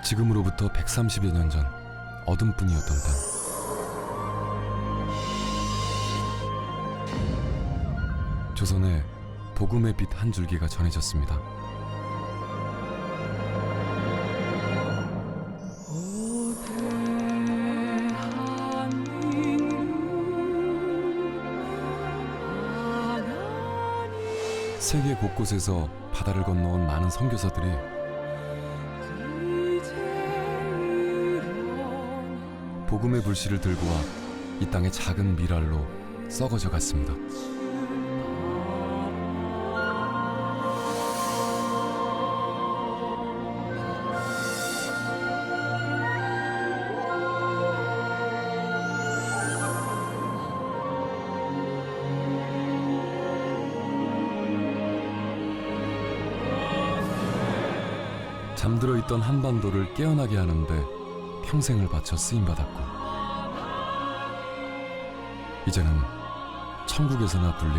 지금으로부터 130여 년 전 어둠뿐이었던 땅. 조선에 복음의 빛 한 줄기가 전해졌습니다. 세계 곳곳에서 바다를 건너온 많은 선교사들이 복음의 불씨를 들고 와 이 땅의 작은 미랄로 썩어져 갔습니다. 잠들어 있던 한반도를 깨어나게 하는데 평생을 바쳐 쓰임받았고, 이제는 천국에서나 불릴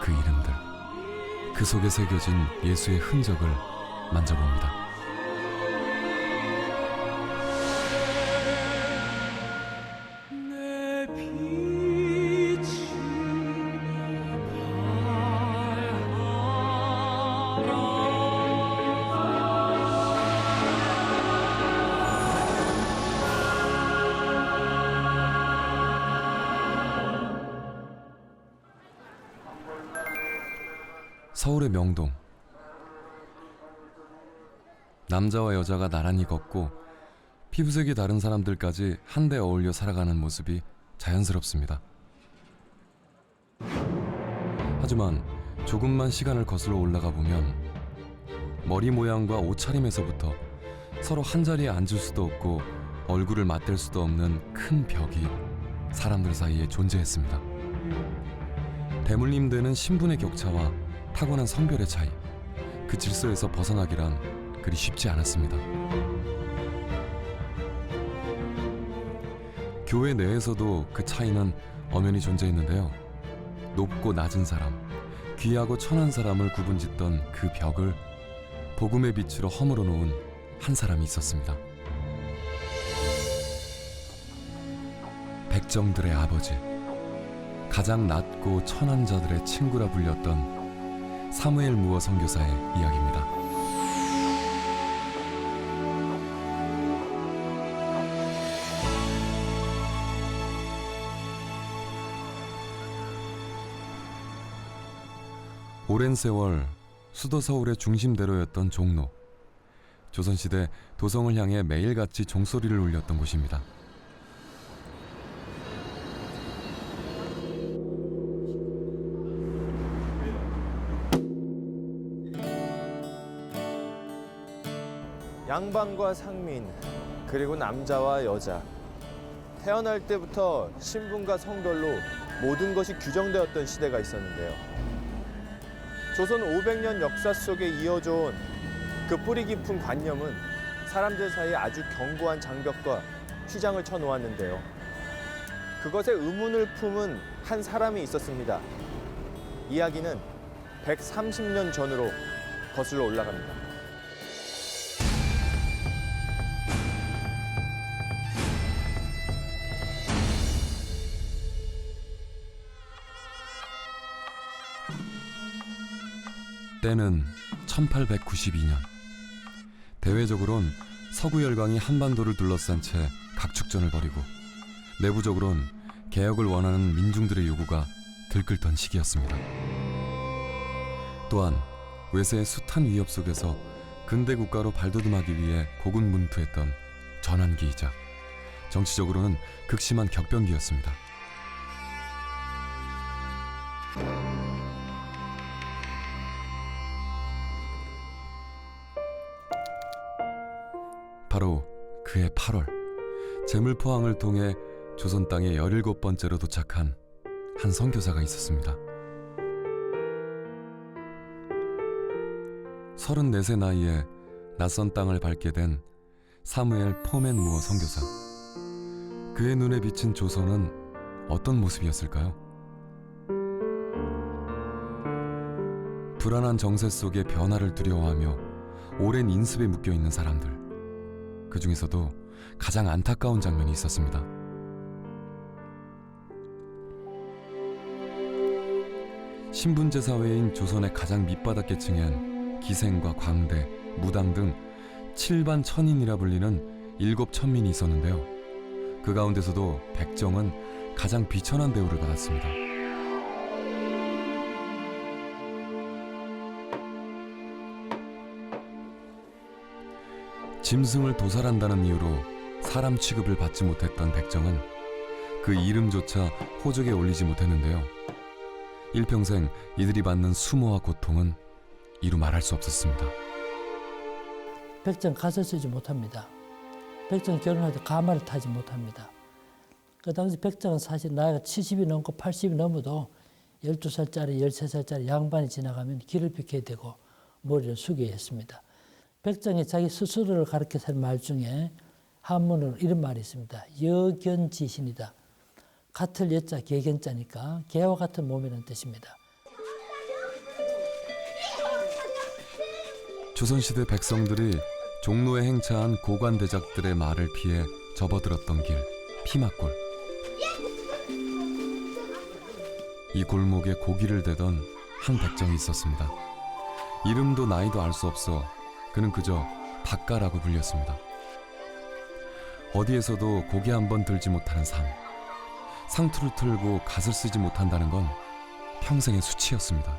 그 이름들, 그 속에 새겨진 예수의 흔적을 만져봅니다. 서울의 명동. 남자와 여자가 나란히 걷고 피부색이 다른 사람들까지 한데 어울려 살아가는 모습이 자연스럽습니다. 하지만 조금만 시간을 거슬러 올라가 보면 머리 모양과 옷차림에서부터 서로 한자리에 앉을 수도 없고 얼굴을 맞댈 수도 없는 큰 벽이 사람들 사이에 존재했습니다. 대물림되는 신분의 격차와 타고난 성별의 차이, 그 질서에서 벗어나기란 그리 쉽지 않았습니다. 교회 내에서도 그 차이는 엄연히 존재했는데요. 높고 낮은 사람, 귀하고 천한 사람을 구분짓던 그 벽을 복음의 빛으로 허물어 놓은 한 사람이 있었습니다. 백정들의 아버지, 가장 낮고 천한 자들의 친구라 불렸던 사무엘 무어 선교사의 이야기입니다. 오랜 세월 수도 서울의 중심대로였던 종로. 조선시대 도성을 향해 매일같이 종소리를 울렸던 곳입니다. 양반과 상민, 그리고 남자와 여자, 태어날 때부터 신분과 성별로 모든 것이 규정되었던 시대가 있었는데요. 조선 500년 역사 속에 이어져온 그 뿌리 깊은 관념은 사람들 사이에 아주 견고한 장벽과 휘장을 쳐놓았는데요. 그것에 의문을 품은 한 사람이 있었습니다. 이야기는 130년 전으로 거슬러 올라갑니다. 때는 1892년. 대외적으론 서구 열강이 한반도를 둘러싼 채 각축전을 벌이고, 내부적으론 개혁을 원하는 민중들의 요구가 들끓던 시기였습니다. 또한 외세의 숱한 위협 속에서 근대 국가로 발돋움하기 위해 고군분투했던 전환기이자 정치적으로는 극심한 격변기였습니다. 바로 그해 8월, 제물포항을 통해 조선 땅에 17번째로 도착한 한 선교사가 있었습니다. 34세 나이에 낯선 땅을 밟게 된 사무엘 포맨 무어 선교사. 그의 눈에 비친 조선은 어떤 모습이었을까요? 불안한 정세 속의 변화를 두려워하며 오랜 인습에 묶여있는 사람들, 그 중에서도 가장 안타까운 장면이 있었습니다. 신분제 사회인 조선의 가장 밑바닥 계층엔 기생과 광대, 무당 등 7반 천인이라 불리는 7천민이 있었는데요. 그 가운데서도 백정은 가장 비천한 대우를 받았습니다. 짐승을 도살한다는 이유로 사람 취급을 받지 못했던 백정은 그 이름조차 호적에 올리지 못했는데요. 일평생 이들이 받는 수모와 고통은 이루 말할 수 없었습니다. 백정 갓을 쓰지 못합니다. 백정 결혼할 때 가마를 타지 못합니다. 그 당시 백정은 사실 나이가 70이 넘고 80이 넘어도 12살짜리, 13살짜리 양반이 지나가면 길을 비켜야 되고 머리를 숙여야 했습니다. 백정이 자기 스스로를 가르쳐서 한 말 중에 한문으로 이런 말이 있습니다. 여견지신이다. 같을 여자 개견자니까 개와 같은 몸이라는 뜻입니다. 조선시대 백성들이 종로에 행차한 고관대작들의 말을 피해 접어들었던 길, 피막골. 이 골목에 고기를 대던 한 백정이 있었습니다. 이름도 나이도 알 수 없어 그는 그저 박가라고 불렸습니다. 어디에서도 고개 한번 들지 못하는 삶. 상투를 틀고 갓을 쓰지 못한다는 건 평생의 수치였습니다.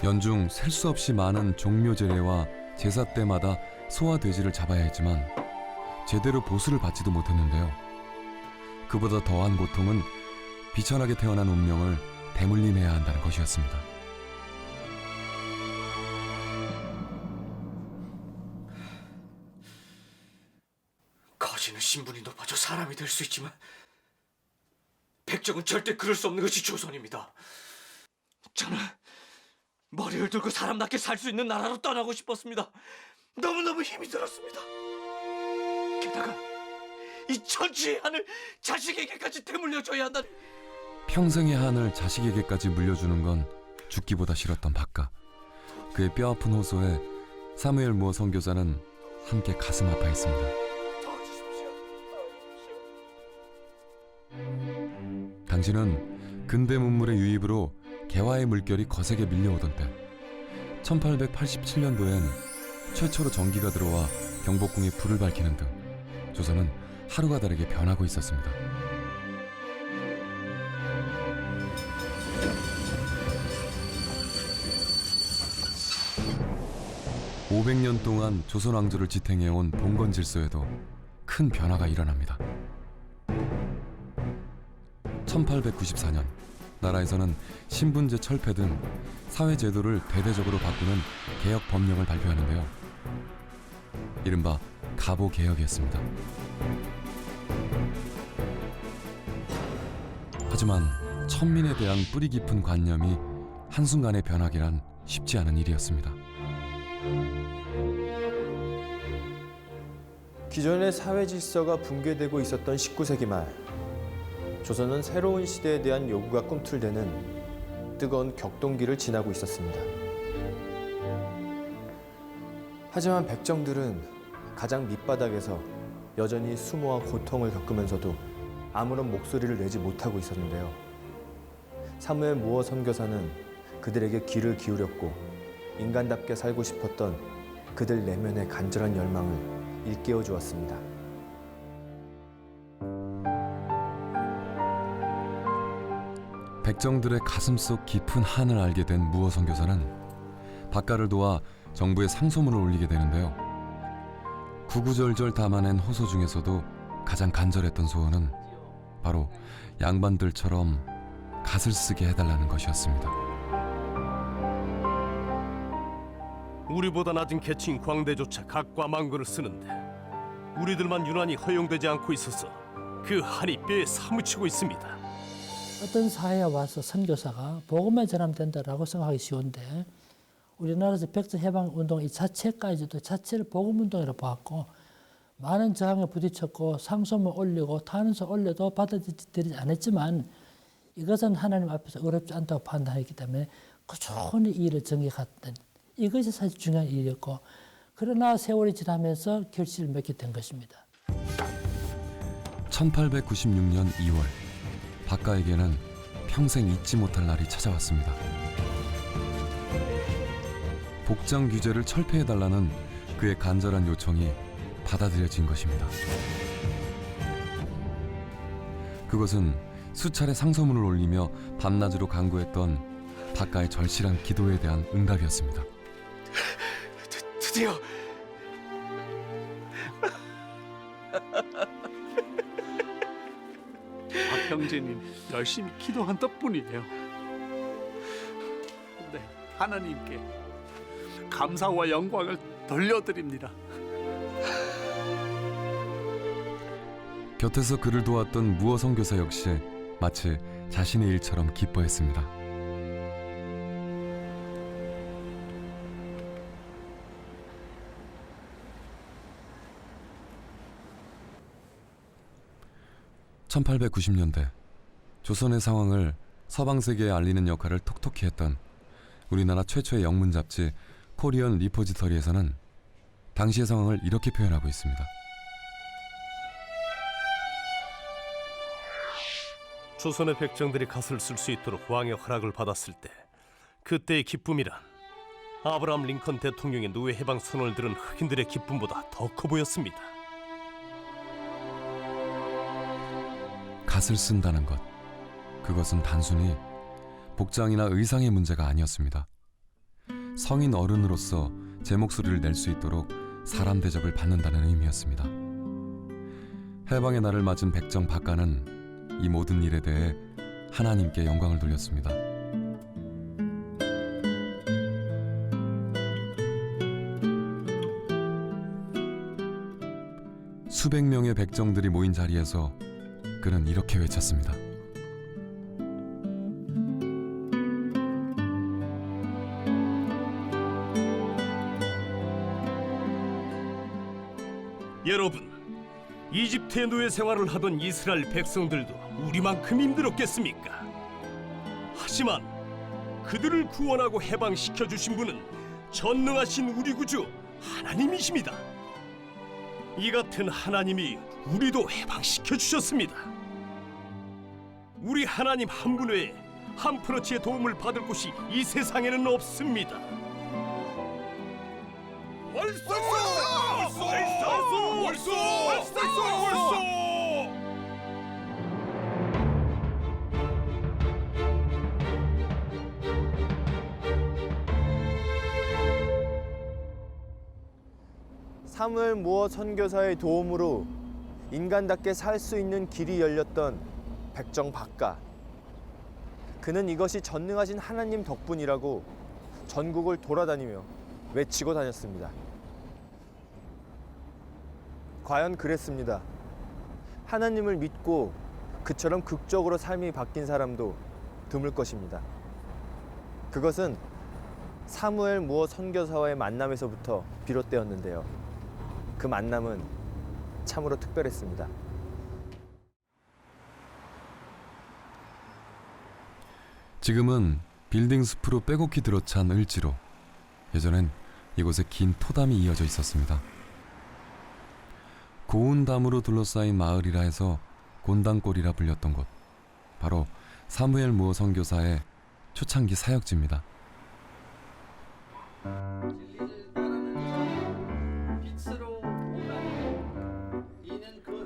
연중 셀 수 없이 많은 종묘 제례와 제사 때마다 소와 돼지를 잡아야 했지만 제대로 보수를 받지도 못했는데요. 그보다 더한 고통은 비천하게 태어난 운명을 대물림해야 한다는 것이었습니다. 거지는 신분이 높아져 사람이 될 수 있지만 백정은 절대 그럴 수 없는 것이 조선입니다. 저는 머리를 들고 사람답게 살 수 있는 나라로 떠나고 싶었습니다. 너무너무 힘이 들었습니다. 게다가 이 천지의 한을 자식에게까지 되물려줘야 한다니. 평생의 한을 자식에게까지 물려주는 건 죽기보다 싫었던 박가. 그의 뼈아픈 호소에 사무엘 무어 선교사는 함께 가슴 아파했습니다. 당시는 근대 문물의 유입으로 개화의 물결이 거세게 밀려오던 때 1887년도엔 최초로 전기가 들어와 경복궁에 불을 밝히는 등 조선은 하루가 다르게 변하고 있었습니다. (500년) 동안 조선 왕조를 지탱해온 봉건 질서에도 큰 변화가 일어납니다. 1894년 나라에서는 신분제 철폐 등 사회제도를 대대적으로 바꾸는 개혁 법령을 발표하는데요. 이른바 가보개혁이었습니다. 하지만 천민에 대한 뿌리 깊은 관념이 한순간에 변하기란 쉽지 않은 일이었습니다. 기존의 사회 질서가 붕괴되고 있었던 19세기 말, 조선은 새로운 시대에 대한 요구가 꿈틀대는 뜨거운 격동기를 지나고 있었습니다. 하지만 백정들은 가장 밑바닥에서 여전히 수모와 고통을 겪으면서도 아무런 목소리를 내지 못하고 있었는데요. 사무엘 무어 선교사는 그들에게 귀를 기울였고 인간답게 살고 싶었던 그들 내면의 간절한 열망을 일깨워 주었습니다. 백정들의 가슴속 깊은 한을 알게 된 무어 선교사는 박가를 도와 정부에 상소문을 올리게 되는데요. 구구절절 담아낸 호소 중에서도 가장 간절했던 소원은 바로 양반들처럼 갓을 쓰게 해달라는 것이었습니다. 우리보다 낮은 계층 광대조차 각과 망군을 쓰는데 우리들만 유난히 허용되지 않고 있어서 그 한이 뼈에 사무치고 있습니다. 어떤 사회에 와서 선교사가 복음만 전하면 된다라고 생각하기 쉬운데 우리나라에서 백제해방운동 이 자체까지도 자체를 복음운동이라고 봤고 많은 저항에 부딪혔고 상소문 올리고 탄원서 올려도 받아들이지 않았지만 이것은 하나님 앞에서 어렵지 않다고 판단했기 때문에 꾸준히 일을 정해갔던 이것이 사실 중요한 일이었고 그러나 세월이 지나면서 결실을 맺게 된 것입니다. 1896년 2월 박가에게는 평생 잊지 못할 날이 찾아왔습니다. 복장 규제를 철폐해달라는 그의 간절한 요청이 받아들여진 것입니다. 그것은 수차례 상소문을 올리며 밤낮으로 간구했던 박가의 절실한 기도에 대한 응답이었습니다. 드디어 박 형제님 열심히 기도한 덕분이에요. 네, 하나님께 감사와 영광을 돌려드립니다. 곁에서 그를 도왔던 무어 선교사 역시 마치 자신의 일처럼 기뻐했습니다. (1890년대) 조선의 상황을 서방 세계에 알리는 역할을 톡톡히 했던 우리나라 최초의 영문 잡지 코리언 리포지터리에서는 당시의 상황을 이렇게 표현하고 있습니다. 조선의 백정들이 갓을 쓸 수 있도록 왕의 허락을 받았을 때 그때의 기쁨이란 아브라함 링컨 대통령의 노예 해방 선언을 들은 흑인들의 기쁨보다 더 커 보였습니다. 갓을 쓴다는 것, 그것은 단순히 복장이나 의상의 문제가 아니었습니다. 성인 어른으로서 제 목소리를 낼 수 있도록 사람 대접을 받는다는 의미였습니다. 해방의 날을 맞은 백정 박가는 이 모든 일에 대해 하나님께 영광을 돌렸습니다. 수백 명의 백정들이 모인 자리에서 그는 이렇게 외쳤습니다. 여러분, 이집트의 노예 생활을 하던 이스라엘 백성들도 우리만큼 힘들었겠습니까? 하지만 그들을 구원하고 해방시켜 주신 분은 전능하신 우리 구주 하나님이십니다. 이 같은 하나님이 우리도 해방시켜 주셨습니다. 우리 하나님 한 분 외에 한 프로치의 도움을 받을 곳이 이 세상에는 없습니다. 사무엘 무어 선교사의 도움으로 인간답게 살 수 있는 길이 열렸던 백정 박가. 그는 이것이 전능하신 하나님 덕분이라고 전국을 돌아다니며 외치고 다녔습니다. 과연 그랬습니다. 하나님을 믿고 그처럼 극적으로 삶이 바뀐 사람도 드물 것입니다. 그것은 사무엘 무어 선교사와의 만남에서부터 비롯되었는데요. 그 만남은 참으로 특별했습니다. 지금은 빌딩 숲으로 빼곡히 들어찬 을지로, 예전엔 이곳에 긴 토담이 이어져 있었습니다. 고운 담으로 둘러싸인 마을이라 해서 곤당골이라 불렸던 곳, 바로 사무엘 무어 선교사의 초창기 사역지입니다.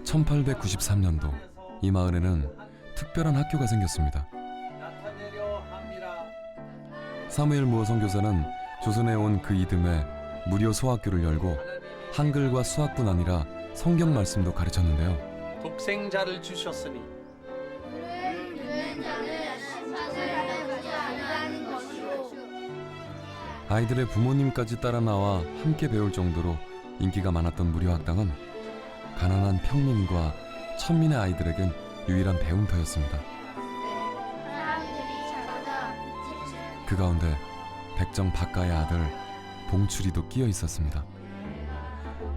1893년도 이 마을에는 특별한 학교가 생겼습니다. 사무엘 무어 선교사는 조선에 온 그 이듬해 무료 소학교를 열고 한글과 수학뿐 아니라 성경 말씀도 가르쳤는데요. 독생자를 주셨으니 아이들의 부모님까지 따라 나와 함께 배울 정도로 인기가 많았던 무료 학당은 가난한 평민과 천민의 아이들에겐 유일한 배움터였습니다. 그 가운데 백정 박가의 아들 봉출이도 끼어 있었습니다.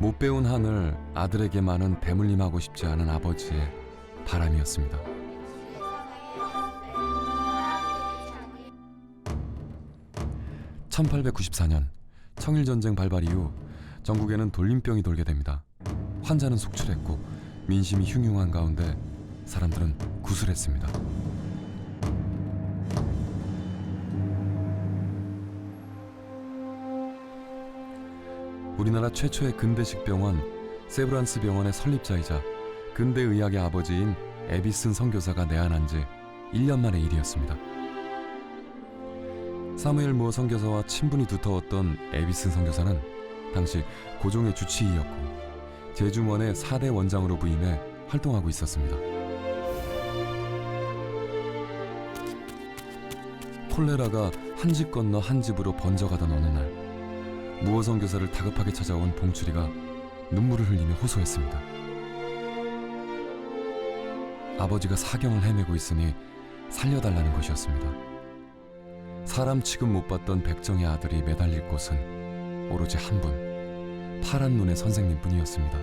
못 배운 한을 아들에게만은 대물림하고 싶지 않은 아버지의 바람이었습니다. 1894년 청일전쟁 발발 이후 전국에는 돌림병이 돌게 됩니다. 환자는 속출했고 민심이 흉흉한 가운데 사람들은 구술했습니다. 우리나라 최초의 근대식 병원 세브란스 병원의 설립자이자 근대의학의 아버지인 에비슨 선교사가 내한한 지 1년 만의 일이었습니다. 사무엘 무어 선교사와 친분이 두터웠던 에비슨 선교사는 당시 고종의 주치의였고 제중원의 4대 원장으로 부임해 활동하고 있었습니다. 콜레라가 한 집 건너 한 집으로 번져가던 어느 날 무어 선교사를 다급하게 찾아온 봉추리가 눈물을 흘리며 호소했습니다. 아버지가 사경을 헤매고 있으니 살려달라는 것이었습니다. 사람 취급 못 받던 백정의 아들이 매달릴 곳은 오로지 한 분, 파란 눈의 선생님뿐이었습니다.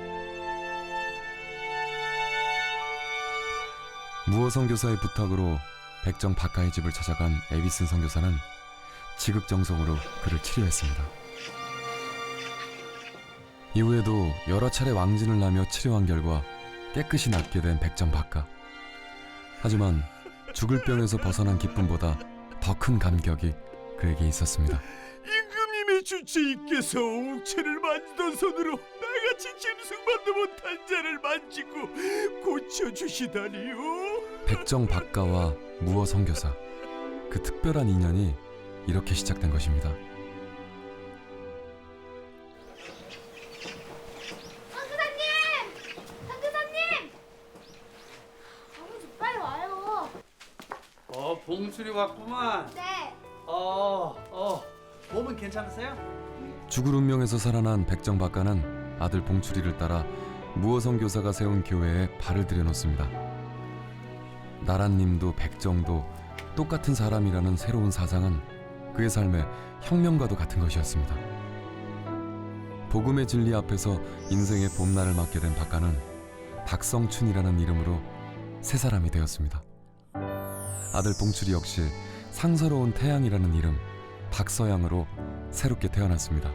무어 선교사의 부탁으로 백정 박가의 집을 찾아간 에비슨 선교사는 지극정성으로 그를 치료했습니다. 이후에도 여러 차례 왕진을 하며 치료한 결과 깨끗이 낫게 된 백정 박가. 하지만 죽을 병에서 벗어난 기쁨보다 더 큰 감격이 그에게 있었습니다. 임금님의 주치의께서 옥체를 만지던 손으로 나같이 짐승만도 못한 자를 만지고 고쳐주시다니요. 백정 박가와 무어 선교사, 그 특별한 인연이 이렇게 시작된 것입니다. 봉수리 왔구만. 네. 몸은 괜찮으세요? 죽을 운명에서 살아난 백정 박가는 아들 봉추리를 따라 무어 선교사가 세운 교회에 발을 들여놓습니다. 나라님도 백정도 똑같은 사람이라는 새로운 사상은 그의 삶의 혁명과도 같은 것이었습니다. 복음의 진리 앞에서 인생의 봄날을 맞게 된 박가는 박성춘이라는 이름으로 새 사람이 되었습니다. 아들 봉추리 역시 상서로운 태양이라는 이름 박서양으로 새롭게 태어났습니다.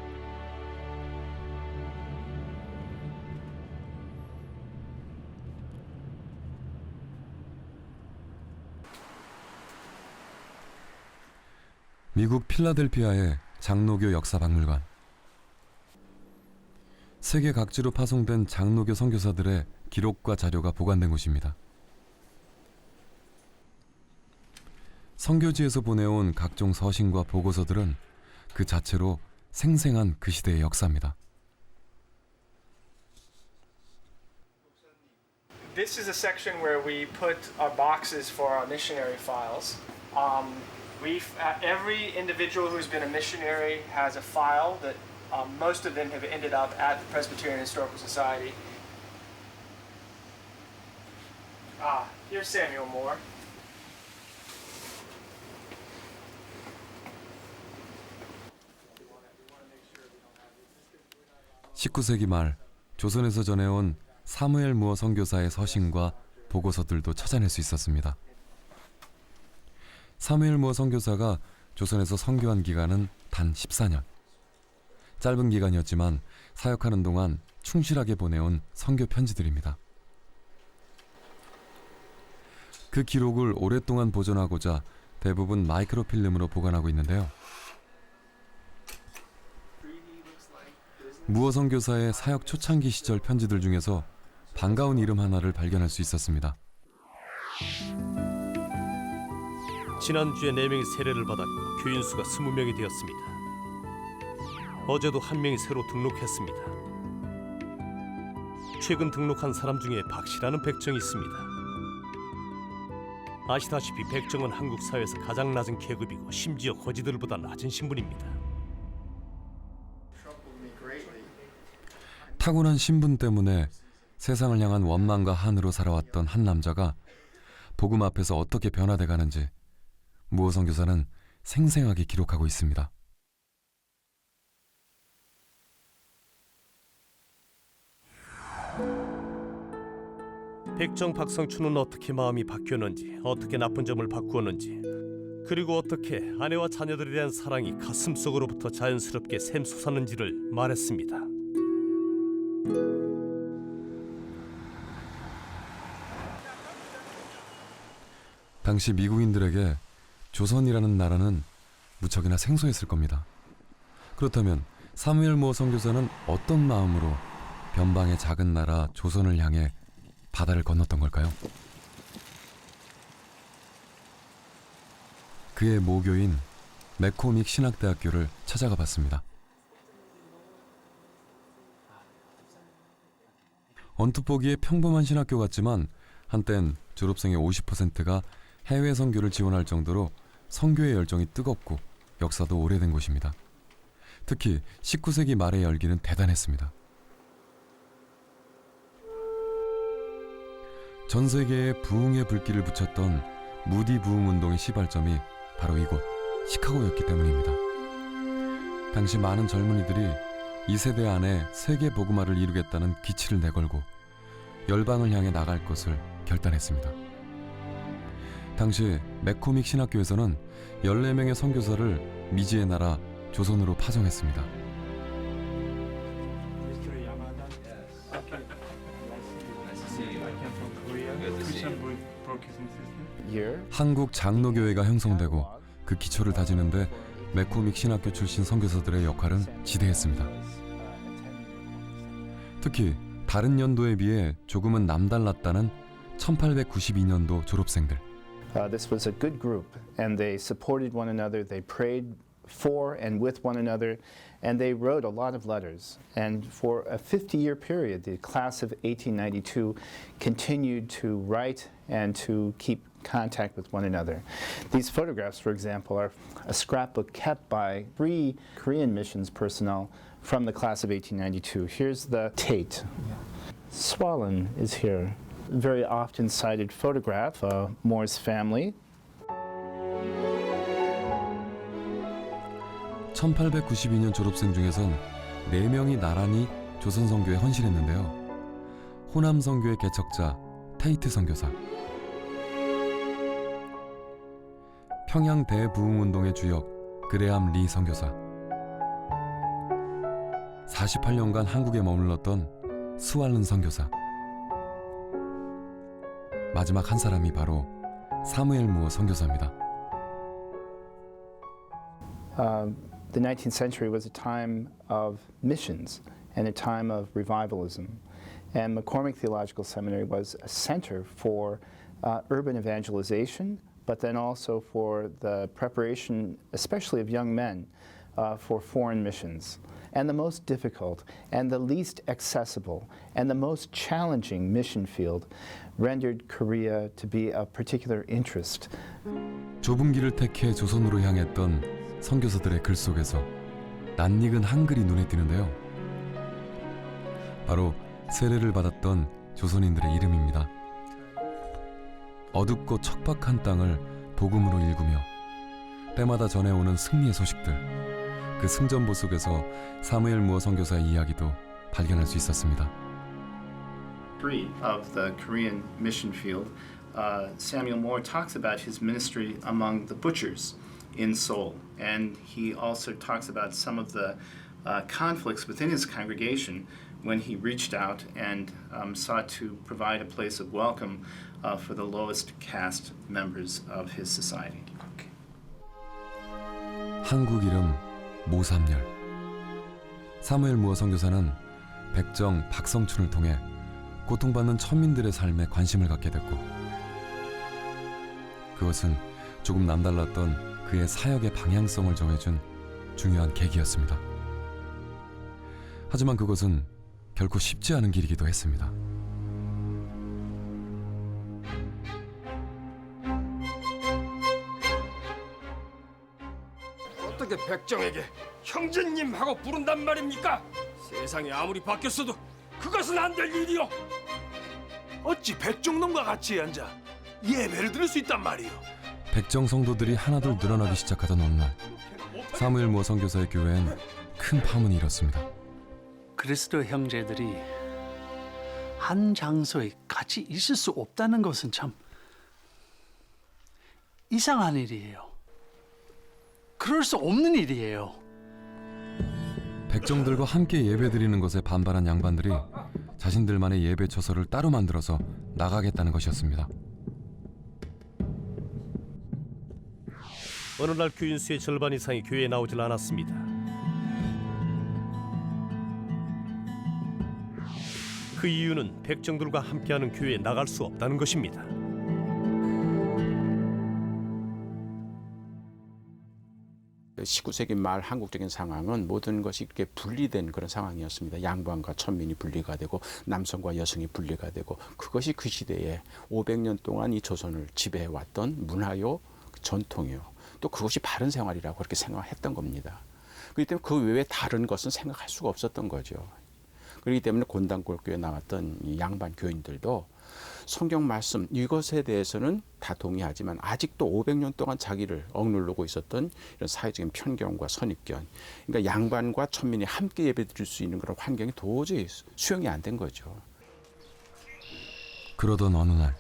미국 필라델피아의 장로교 역사박물관. 세계 각지로 파송된 장로교 선교사들의 기록과 자료가 보관된 곳입니다. 선교지에서 보내온 각종 서신과 보고서들은 그 자체로 생생한 그 시대의 역사입니다. This is a section where we put our boxes for our missionary files. Every individual who's been a missionary has a file that most of them have ended up at the Presbyterian Historical Society. Here's Samuel Moore. 19세기 말 조선에서 전해온 사무엘 무어 선교사의 서신과 보고서들도 찾아낼 수 있었습니다. 사무엘 무어 선교사가 조선에서 선교한 기간은 단 14년. 짧은 기간이었지만 사역하는 동안 충실하게 보내온 선교 편지들입니다. 그 기록을 오랫동안 보존하고자 대부분 마이크로필름으로 보관하고 있는데요. 무어 선교사의 사역 초창기 시절 편지들 중에서 반가운 이름 하나를 발견할 수 있었습니다. 지난주에 4명이 세례를 받았고 교인 수가 20명이 되었습니다. 어제도 1명이 새로 등록했습니다. 최근 등록한 사람 중에 박씨라는 백정이 있습니다. 아시다시피 백정은 한국 사회에서 가장 낮은 계급이고 심지어 거지들보다 낮은 신분입니다. 타고난 신분 때문에 세상을 향한 원망과 한으로 살아왔던 한 남자가 복음 앞에서 어떻게 변화돼 가는지 무어 선교사는 생생하게 기록하고 있습니다. 백정 박성춘은 어떻게 마음이 바뀌었는지, 어떻게 나쁜 점을 바꾸었는지 그리고 어떻게 아내와 자녀들에 대한 사랑이 가슴속으로부터 자연스럽게 샘솟았는지를 말했습니다. 당시 미국인들에게 조선이라는 나라는 무척이나 생소했을 겁니다. 그렇다면 사무엘 무어 선교사는 어떤 마음으로 변방의 작은 나라 조선을 향해 바다를 건넜던 걸까요? 그의 모교인 맥코믹 신학대학교를 찾아가 봤습니다. 언뜻 보기에 평범한 신학교 같지만 한땐 졸업생의 50%가 해외 선교를 지원할 정도로 선교의 열정이 뜨겁고 역사도 오래된 곳입니다. 특히 19세기 말의 열기는 대단했습니다. 전 세계에 부흥의 불길을 붙였던 무디 부흥 운동의 시발점이 바로 이곳 시카고였기 때문입니다. 당시 많은 젊은이들이 이 세대 안에 세계 복음화를 이루겠다는 기치를 내걸고 열방을 향해 나갈 것을 결단했습니다. 당시 맥코믹 신학교에서는 14명의 선교사를 미지의 나라 조선으로 파송했습니다. 한국 장로교회가 형성되고 그 기초를 다지는데 맥코믹 신학교 출신 선교사들의 역할은 지대했습니다. 특히 다른 연도에 비해 조금은 남달랐다는 1892년도 졸업생들. This was a good group, and they supported one another. They prayed for and with one another, and they wrote a lot of letters. And for a 50-year period, the class of 1892 continued to write and to keep contact with one another. These photographs, for example, are a scrapbook kept by 3 Korean missions personnel from the class of 1892. Here's the Tate. Swollen is here. Very often cited photograph of Moore's family. 1892년 졸업생 중에선 4명이 나란히 조선 선교에 헌신했는데요. 호남 선교의 개척자 테이트 선교사, 평양 대부흥 운동의 주역 그레암 리 선교사, 48년간 한국에 머물렀던 스왈른 선교사, 마지막 한 사람이 바로 사무엘 무어 선교사입니다. The 19th century was a time of missions and a time of revivalism. And McCormick Theological Seminary was a center for urban evangelization, but then also for the preparation, especially of young men, for foreign missions. And the most difficult and the least accessible and the most challenging mission field rendered Korea to be of particular interest. 좁은 길을 택해 조선으로 향했던 선교사들의 글 속에서 낯익은 한글이 눈에 띄는데요. 바로 세례를 받았던 조선인들의 이름입니다. 어둡고 척박한 땅을 복음으로 일구며 때마다 전해오는 승리의 소식들, 그 승전보 속에서 사무엘 무어 선교사의 이야기도 발견할 수 있었습니다. 3 of the Korean mission field, Samuel Moore talks about his ministry among the butchers in Seoul, and he also talks about some of the conflicts within his congregation when he reached out and sought to provide a place of welcome for the lowest caste members of his society. 한국 이름 모삼열. 사무엘 무어 선교사는 백정 박성춘을 통해 고통받는 천민들의 삶에 관심을 갖게 됐고, 그것은 조금 남달랐던 그의 사역의 방향성을 정해준 중요한 계기였습니다. 하지만 그것은 결코 쉽지 않은 길이기도 했습니다. 어떻게 백정에게 형제님하고 부른단 말입니까? 세상이 아무리 바뀌었어도 그것은 안 될 일이요. 어찌 백종놈과 같이 앉아 예배를 드릴 수 있단 말이오? 백정 성도들이 하나둘 늘어나기 시작하던 어느 날, 사무엘 무어 선교사의 교회엔 큰 파문이 일었습니다. 그리스도 형제들이 한 장소에 같이 있을 수 없다는 것은 참 이상한 일이에요. 그럴 수 없는 일이에요. 백정들과 함께 예배드리는 것에 반발한 양반들이 자신들만의 예배 처소를 따로 만들어서 나가겠다는 것이었습니다. 어느 날 교인 수의 절반 이상이 교회에 나오질 않았습니다. 그 이유는 백정들과 함께하는 교회에 나갈 수 없다는 것입니다. 19세기 말 한국적인 상황은 모든 것이 이렇게 분리된 그런 상황이었습니다. 양반과 천민이 분리가 되고 남성과 여성이 분리가 되고 그것이 그 시대에 500년 동안 이 조선을 지배해왔던 문화요, 전통이요. 또 그것이 바른 생활이라고 그렇게 생각했던 겁니다. 그렇기 때문에 그 외에 다른 것은 생각할 수가 없었던 거죠. 그렇기 때문에 곤단골교에 나왔던 이 양반 교인들도 성경 말씀 이것에 대해서는 다 동의하지만 아직도 500년 동안 자기를 억누르고 있었던 이런 사회적인 편견과 선입견, 그러니까 양반과 천민이 함께 예배드릴 수 있는 그런 환경이 도저히 수용이 안 된 거죠. 그러던 어느 날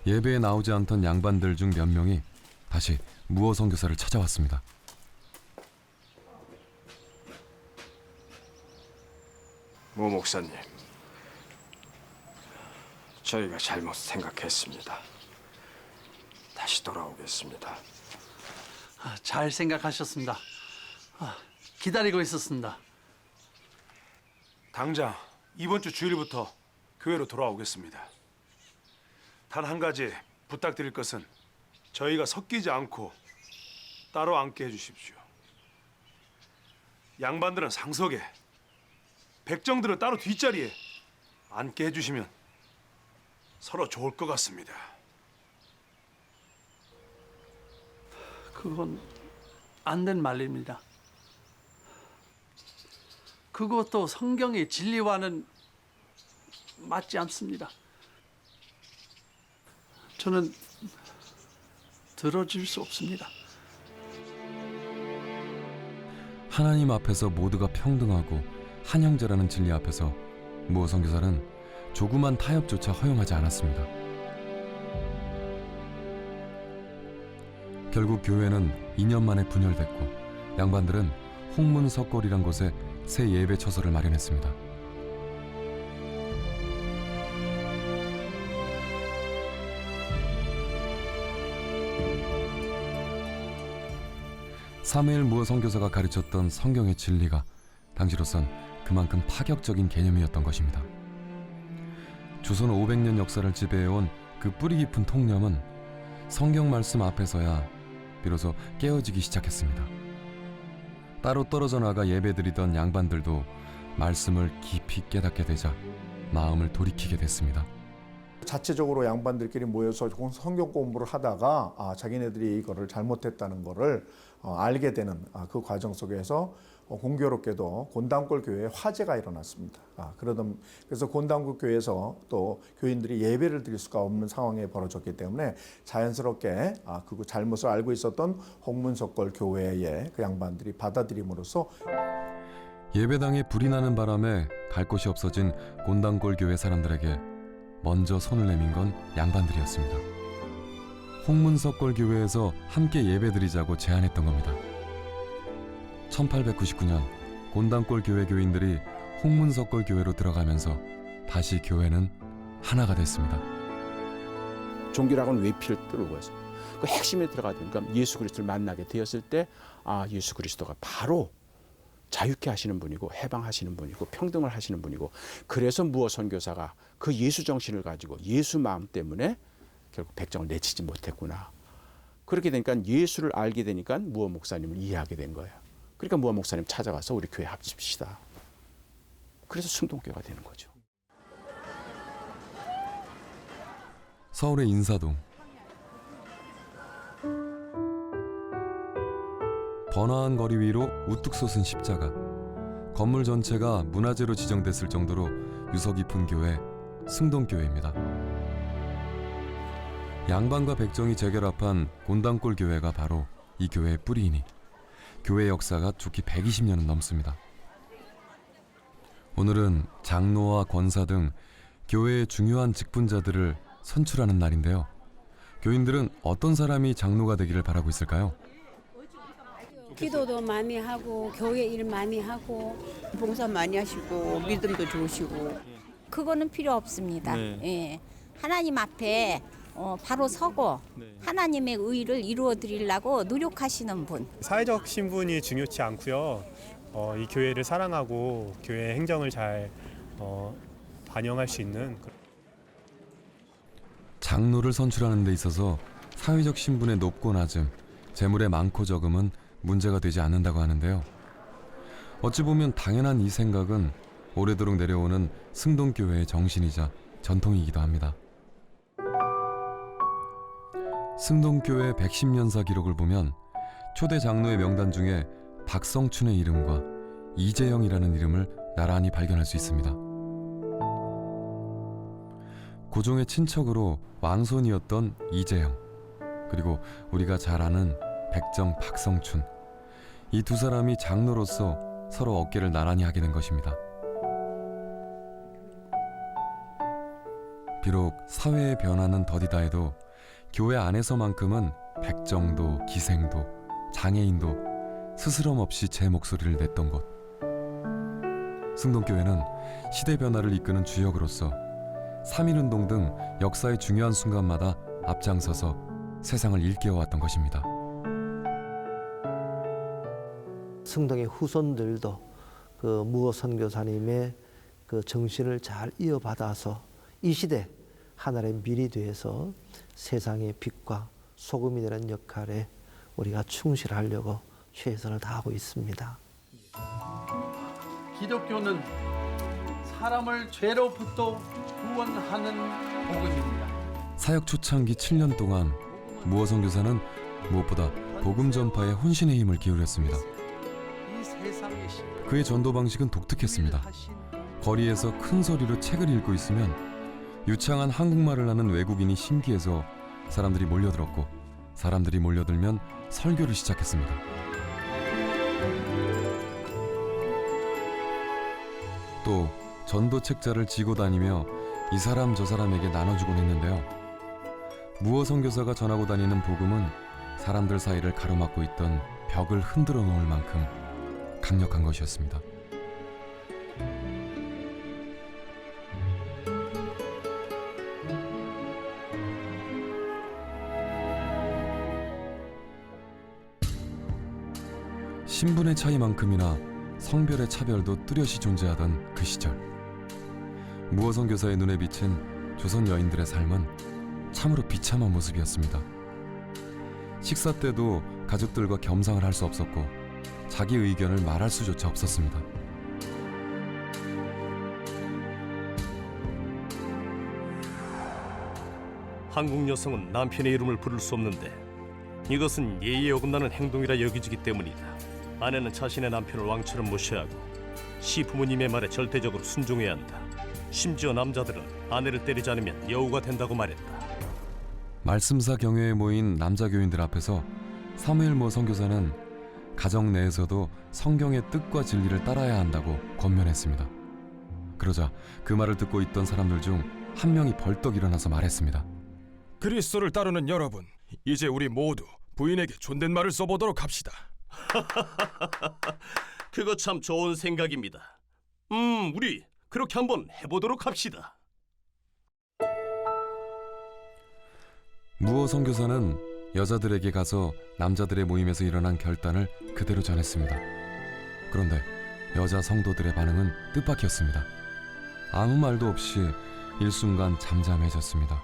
예배에 나오지 않던 양반들 중 몇 명이 다시 무어 선교사를 찾아왔습니다. 모 목사님, 저희가 잘못 생각했습니다. 다시 돌아오겠습니다. 잘 생각하셨습니다. 기다리고 있었습니다. 당장 이번 주 주일부터 교회로 돌아오겠습니다. 단 한 가지 부탁드릴 것은 저희가 섞이지 않고 따로 앉게 해주십시오. 양반들은 상석에, 백정들은 따로 뒷자리에 앉게 해주시면 서로 좋을 것 같습니다. 그건 안 된 말입니다. 그것도 성경의 진리와는 맞지 않습니다. 저는 들어줄 수 없습니다. 하나님 앞에서 모두가 평등하고 한 형제라는 진리 앞에서 무어 선교사는 조그만 타협조차 허용하지 않았습니다. 결국 교회는 2년 만에 분열됐고 양반들은 홍문석골이란 곳에 새 예배 처소를 마련했습니다. 사무엘 무어 선교사가 가르쳤던 성경의 진리가 당시로선 그만큼 파격적인 개념이었던 것입니다. 조선 500년 역사를 지배해온 그 뿌리 깊은 통념은 성경 말씀 앞에서야 비로소 깨어지기 시작했습니다. 따로 떨어져 나가 예배드리던 양반들도 말씀을 깊이 깨닫게 되자 마음을 돌이키게 됐습니다. 자체적으로 양반들끼리 모여서 성경 공부를 하다가 자기네들이 이거를 잘못했다는 거를 알게 되는 그 과정 속에서 공교롭게도 곤단골 교회에 화재가 일어났습니다. 그래서 곤단골 교회에서 또 교인들이 예배를 드릴 수가 없는 상황이 벌어졌기 때문에 자연스럽게 그 잘못을 알고 있었던 홍문석골 교회의 그 양반들이 받아들임으로써 예배당에 불이 나는 바람에 갈 곳이 없어진 곤단골 교회 사람들에게 먼저 손을 내민 건 양반들이었습니다. 홍문석골 교회에서 함께 예배드리자고 제안했던 겁니다. 1899년 곤단골 교회 교인들이 홍문석골 교회로 들어가면서 다시 교회는 하나가 됐습니다. 종교라고는 외피를 뚫고 해서 그 핵심에 들어가니까 예수 그리스도를 만나게 되었을 때 예수 그리스도가 바로 자유케 하시는 분이고 해방하시는 분이고 평등을 하시는 분이고 그래서 무어 선교사가 그 예수 정신을 가지고 예수 마음 때문에 결국 백정을 내치지 못했구나. 그렇게 되니까 예수를 알게 되니까 무어 목사님을 이해하게 된 거예요. 그러니까 무어 목사님 찾아가서 우리 교회 합칩시다. 그래서 승동교회가 되는 거죠. 서울의 인사동. 번화한 거리 위로 우뚝 솟은 십자가. 건물 전체가 문화재로 지정됐을 정도로 유서 깊은 교회, 승동교회입니다. 양반과 백정이 재결합한 곤단골 교회가 바로 이 교회의 뿌리이니 교회 역사가 좋게 120년은 넘습니다. 오늘은 장로와 권사 등 교회의 중요한 직분자들을 선출하는 날인데요. 교인들은 어떤 사람이 장로가 되기를 바라고 있을까요? 기도도 많이 하고 교회 일 많이 하고 봉사 많이 하시고 믿음도 좋으시고 그거는 필요 없습니다. 예. 하나님 앞에 바로 서고 하나님의 의를 이루어 드리려고 노력하시는 분. 사회적 신분이 중요치 않고요. 이 교회를 사랑하고 교회 행정을 잘 반영할 수 있는 장로를 선출하는 데 있어서 사회적 신분의 높고 낮음, 재물의 많고 적음은 문제가 되지 않는다고 하는데요. 어찌 보면 당연한 이 생각은 오래도록 내려오는 승동교회의 정신이자 전통이기도 합니다. 승동교회 110년사 기록을 보면 초대 장로의 명단 중에 박성춘의 이름과 이재영이라는 이름을 나란히 발견할 수 있습니다. 고종의 친척으로 왕손이었던 이재영, 그리고 우리가 잘 아는 백정 박성춘, 이 두 사람이 장로로서 서로 어깨를 나란히 하게 된 것입니다. 비록 사회의 변화는 더디다 해도 교회 안에서만큼은 백정도, 기생도, 장애인도 스스럼 없이 제 목소리를 냈던 곳. 승동교회는 시대 변화를 이끄는 주역으로서 3.1운동 등 역사의 중요한 순간마다 앞장서서 세상을 일깨워왔던 것입니다. 승동의 후손들도 그 무어 선교사님의 그 정신을 잘 이어받아서 이 시대 하나의 밀이 되어서 세상의 빛과 소금이 되는 역할에 우리가 충실하려고 최선을 다하고 있습니다. 기독교는 사람을 죄로부터 구원하는 복음입니다. 사역 초창기 7년 동안 무어 선교사는 무엇보다 복음 전파에 혼신의 힘을 기울였습니다. 그의 전도 방식은 독특했습니다. 거리에서 큰 소리로 책을 읽고 있으면 유창한 한국말을 하는 외국인이 신기해서 사람들이 몰려들었고, 사람들이 몰려들면 설교를 시작했습니다. 또 전도 책자를 지고 다니며 이 사람 저 사람에게 나눠주곤 했는데요. 무어 선교사가 전하고 다니는 복음은 사람들 사이를 가로막고 있던 벽을 흔들어 놓을 만큼 강력한 것이었습니다. 신분의 차이만큼이나 성별의 차별도 뚜렷이 존재하던 그 시절, 무어 선교사의 눈에 비친 조선 여인들의 삶은 참으로 비참한 모습이었습니다. 식사 때도 가족들과 겸상을 할 수 없었고 자기 의견을 말할 수조차 없었습니다. 한국 여성은 남편의 이름을 부를 수 없는데 이것은 예의에 어긋나는 행동이라 여기지기 때문이다. 아내는 자신의 남편을 왕처럼 모셔야 하고 시부모님의 말에 절대적으로 순종해야 한다. 심지어 남자들은 아내를 때리지 않으면 여우가 된다고 말했다. 말씀사 경회에 모인 남자 교인들 앞에서 사무엘 모 선교사는 가정 내에서도 성경의 뜻과 진리를 따라야 한다고 권면했습니다. 그러자 그 말을 듣고 있던 사람들 중 한 명이 벌떡 일어나서 말했습니다. 그리스도를 따르는 여러분, 이제 우리 모두 부인에게 존댓말을 써보도록 합시다. 그거 참 좋은 생각입니다. 우리 그렇게 한번 해보도록 합시다. 무어 선교사는 여자들에게 가서 남자들의 모임에서 일어난 결단을 그대로 전했습니다. 그런데 여자 성도들의 반응은 뜻밖이었습니다. 아무 말도 없이 일순간 잠잠해졌습니다.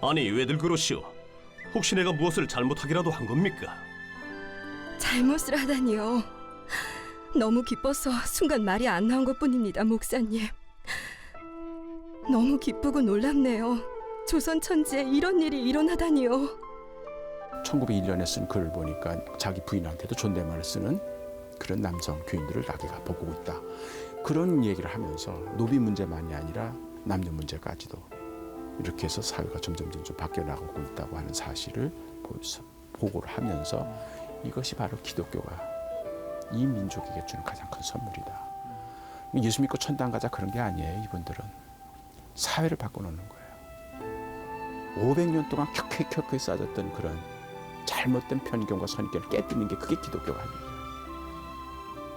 아니, 왜들 그러시오? 혹시 내가 무엇을 잘못하기라도 한 겁니까? 잘못을 하다니요. 너무 기뻐서 순간 말이 안 나온 것뿐입니다, 목사님. 너무 기쁘고 놀랍네요. 조선 천지에 이런 일이 일어나다니요. 1901년에 쓴 글을 보니까 자기 부인한테도 존댓말을 쓰는 그런 남성 교인들을 자기가 보고 있다. 그런 얘기를 하면서 노비 문제만이 아니라 남녀 문제까지도 이렇게 해서 사회가 점점 바뀌어 나가고 있다고 하는 사실을 보고를 하면서 이것이 바로 기독교가 이 민족에게 주는 가장 큰 선물이다. 예수 믿고 천당 가자 그런 게 아니에요. 이분들은 사회를 바꿔놓는 거예요. 500년 동안 켜켜켜켜 쌓아졌던 그런 잘못된 편견과 선입견을 깨뜨리는 게 그게 기독교가 할 일이에요.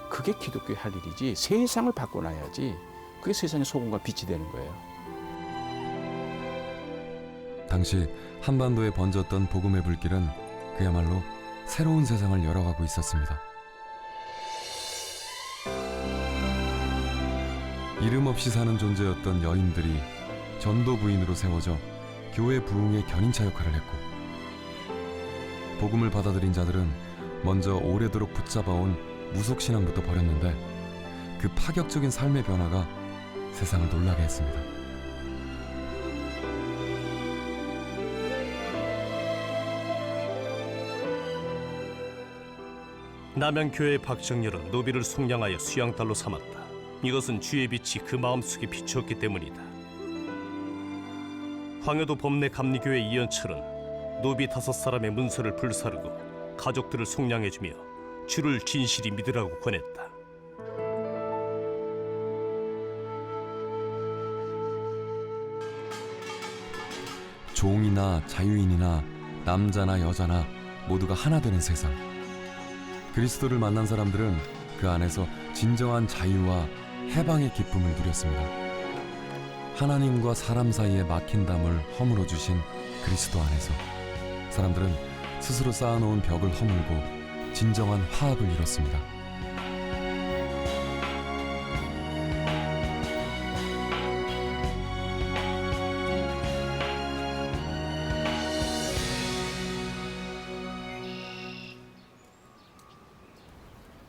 그게 기독교의 할 일이지 세상을 바꿔놔야지 그게 세상의 소금과 빛이 되는 거예요. 당시 한반도에 번졌던 복음의 불길은 그야말로 새로운 세상을 열어가고 있었습니다. 이름 없이 사는 존재였던 여인들이 전도 부인으로 세워져 교회 부흥의 견인차 역할을 했고, 복음을 받아들인 자들은 먼저 오래도록 붙잡아온 무속신앙부터 버렸는데 그 파격적인 삶의 변화가 세상을 놀라게 했습니다. 남양교회 박정렬은 노비를 속량하여 수양딸로 삼았다. 이것은 주의 빛이 그 마음속에 비추었기 때문이다. 황여도 범내 감리교회 이연철은 노비 5사람의 문서를 불사르고 가족들을 속량해주며 주를 진실이 믿으라고 권했다. 종이나 자유인이나 남자나 여자나 모두가 하나 되는 세상. 그리스도를 만난 사람들은 그 안에서 진정한 자유와 해방의 기쁨을 누렸습니다. 하나님과 사람 사이에 막힌 담을 허물어 주신 그리스도 안에서 사람들은 스스로 쌓아놓은 벽을 허물고 진정한 화합을 이뤘습니다.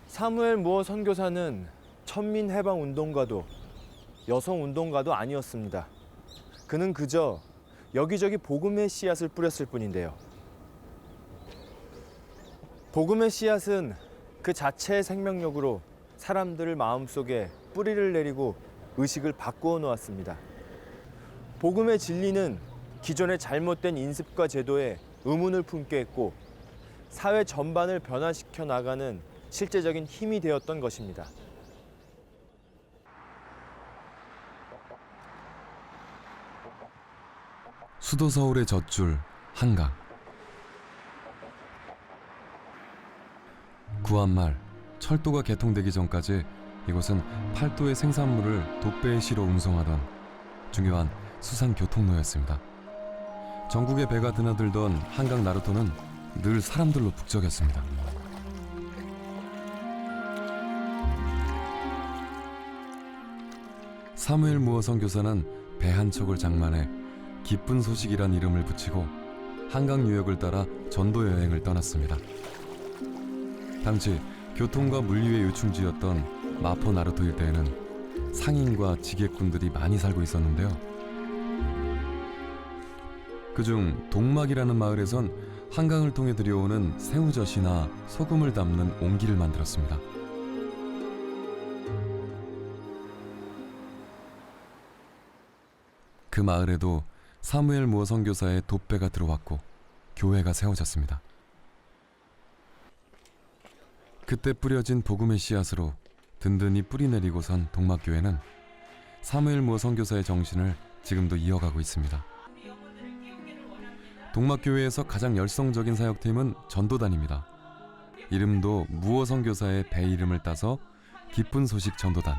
사무엘 무어 선교사는 천민 해방 운동가도 여성 운동가도 아니었습니다. 그는 그저 여기저기 복음의 씨앗을 뿌렸을 뿐인데요. 복음의 씨앗은 그 자체의 생명력으로 사람들을 마음속에 뿌리를 내리고 의식을 바꾸어 놓았습니다. 복음의 진리는 기존의 잘못된 인습과 제도에 의문을 품게 했고 사회 전반을 변화시켜 나가는 실제적인 힘이 되었던 것입니다. 수도 서울의 젖줄 한강. 구한말 철도가 개통되기 전까지 이곳은 팔도의 생산물을 돛배에 실어 운송하던 중요한 수상 교통로였습니다. 전국에 배가 드나들던 한강 나루터는 늘 사람들로 북적였습니다. 사무엘 무어 선교사는 배 한 척을 장만해 기쁜 소식이란 이름을 붙이고 한강 유역을 따라 전도 여행을 떠났습니다. 당시 교통과 물류의 요충지였던 마포 나루터 일대에는 상인과 지객꾼들이 많이 살고 있었는데요. 그중 동막이라는 마을에선 한강을 통해 들여오는 새우젓이나 소금을 담는 옹기를 만들었습니다. 그 마을에도 사무엘 무어 선교사의 돛배가 들어왔고 교회가 세워졌습니다. 그때 뿌려진 복음의 씨앗으로 든든히 뿌리내리고 선 동막교회는 사무엘 무어 선교사의 정신을 지금도 이어가고 있습니다. 동막교회에서 가장 열성적인 사역팀은 전도단입니다. 이름도 무어 선교사의 배 이름을 따서 기쁜 소식 전도단.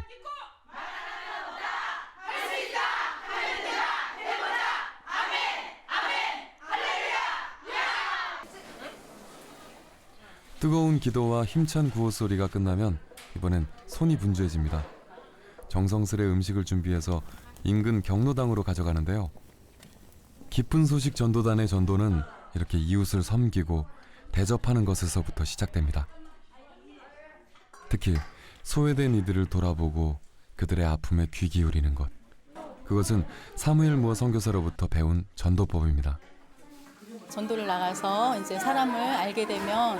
뜨거운 기도와 힘찬 구호 소리가 끝나면 이번엔 손이 분주해집니다. 정성스레 음식을 준비해서 인근 경로당으로 가져가는데요. 기쁜 소식 전도단의 전도는 이렇게 이웃을 섬기고 대접하는 것에서부터 시작됩니다. 특히 소외된 이들을 돌아보고 그들의 아픔에 귀 기울이는 것. 그것은 사무엘 무어 선교사로부터 배운 전도법입니다. 전도를 나가서 이제 사람을 알게 되면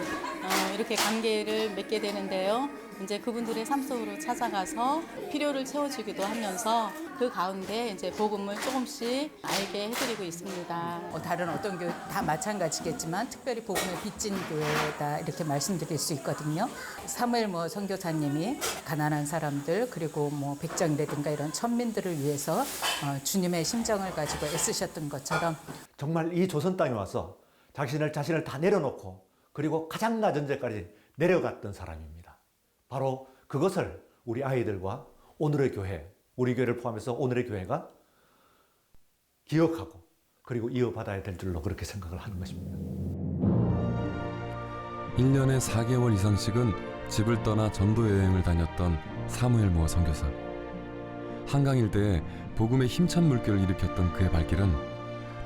이렇게 관계를 맺게 되는데요. 이제 그분들의 삶 속으로 찾아가서 필요를 채워주기도 하면서 그 가운데 이제 복음을 조금씩 알게 해드리고 있습니다. 다른 어떤 교회 다 마찬가지겠지만 특별히 복음에 빚진 교회다 이렇게 말씀드릴 수 있거든요. 사무엘 무어 선교사님이 가난한 사람들 그리고 뭐 백정이라든가 이런 천민들을 위해서 주님의 심정을 가지고 애쓰셨던 것처럼 정말 이 조선 땅에 와서 자신을 다 내려놓고 그리고 가장 낮은 데까지 내려갔던 사람입니다. 바로 그것을 우리 아이들과 오늘의 교회, 우리 교회를 포함해서 오늘의 교회가 기억하고 그리고 이어받아야 될 줄로 그렇게 생각을 하는 것입니다. 1년에 4개월 이상씩은 집을 떠나 전도 여행을 다녔던 사무엘 무어 선교사. 한강 일대에 복음의 힘찬 물결을 일으켰던 그의 발길은